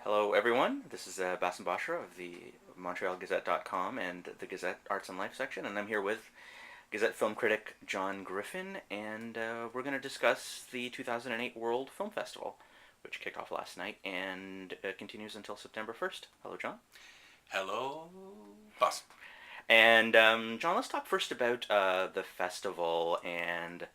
Hello, everyone. This is Bassem Bashra of the MontrealGazette.com and the Gazette Arts and Life section, and I'm here with Gazette film critic John Griffin, and we're going to discuss the 2008 World Film Festival, which kicked off last night and continues until September 1st. Hello, John. Hello, boss. And John, let's talk first about the festival and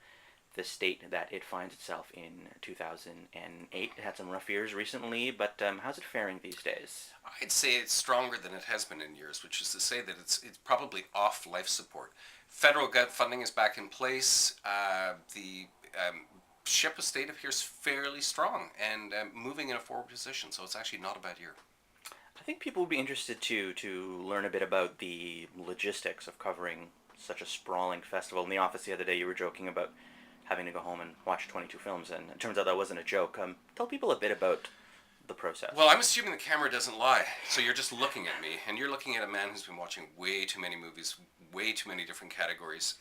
the state that it finds itself in 2008. It had some rough years recently, but how's it faring these days? I'd say it's stronger than it has been in years, which is to say that it's probably off life support. Federal funding is back in place. The ship of state appears fairly strong and moving in a forward position, so it's actually not a bad year. I think people would be interested to learn a bit about the logistics of covering such a sprawling festival. In the office the other day, you were joking about having to go home and watch 22 films, and it turns out that wasn't a joke. Tell people a bit about the process. Well, I'm assuming the camera doesn't lie, so you're just looking at me, and you're looking at a man who's been watching way too many movies, way too many different categories,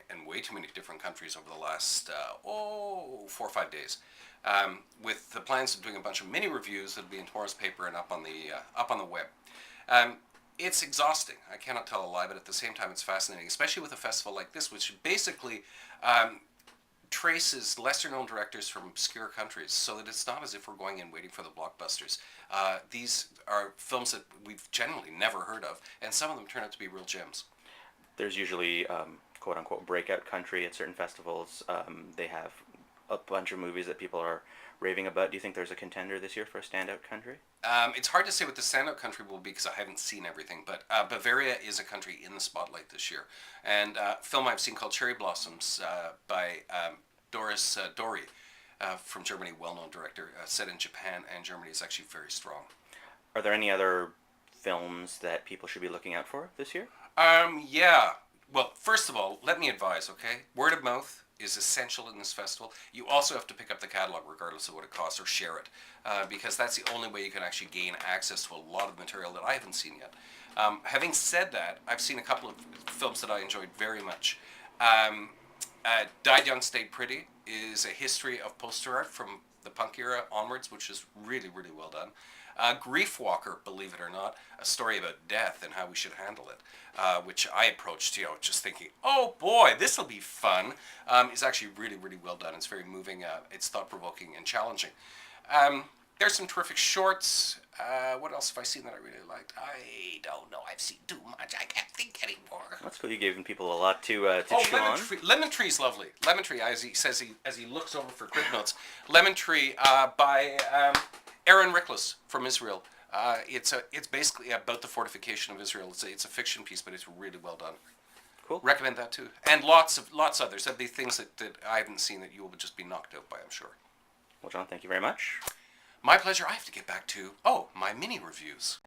and way too many different countries over the last 4 or 5 days. With the plans of doing a bunch of mini reviews that'll be in Torrance paper and up on the web. It's exhausting. I cannot tell a lie, but at the same time, it's fascinating, especially with a festival like this, which basically traces lesser-known directors from obscure countries, so that it's not as if we're going in waiting for the blockbusters. These are films that we've generally never heard of, and some of them turn out to be real gems. There's usually quote-unquote breakout country at certain festivals. They have a bunch of movies that people are raving about. Do you think there's a contender this year for a standout country? It's hard to say what the standout country will be because I haven't seen everything, but Bavaria is a country in the spotlight this year. And a film I've seen called Cherry Blossoms by Doris Dori from Germany, well-known director, set in Japan and Germany, is actually very strong. Are there any other films that people should be looking out for this year? Yeah. Well, first of all, let me advise, okay? Word of mouth is essential in this festival. You also have to pick up the catalog regardless of what it costs, or share it, because that's the only way you can actually gain access to a lot of material that I haven't seen yet. Having said that, I've seen a couple of films that I enjoyed very much. Died Young, Stayed Pretty is a history of poster art from the punk era onwards, which is really, really well done. Grief Walker, believe it or not, a story about death and how we should handle it, which I approached, just thinking, oh boy, this will be fun, is actually really, really well done. It's very moving, it's thought-provoking and challenging. There's some terrific shorts. What else have I seen that I really liked? I don't know. I've seen too much. I can't think anymore. That's cool. You gave people a lot to chew Lemon on. Tree. Lemon Tree's lovely. Lemon Tree, as he says, as he looks over for crib notes. Lemon Tree by Aaron Rickless from Israel. It's basically about the fortification of Israel. It's a fiction piece, but it's really well done. Cool. Recommend that too, and lots others. There'll be things that I haven't seen that you will just be knocked out by, I'm sure. Well, John, thank you very much. My pleasure. I have to get back to my mini reviews.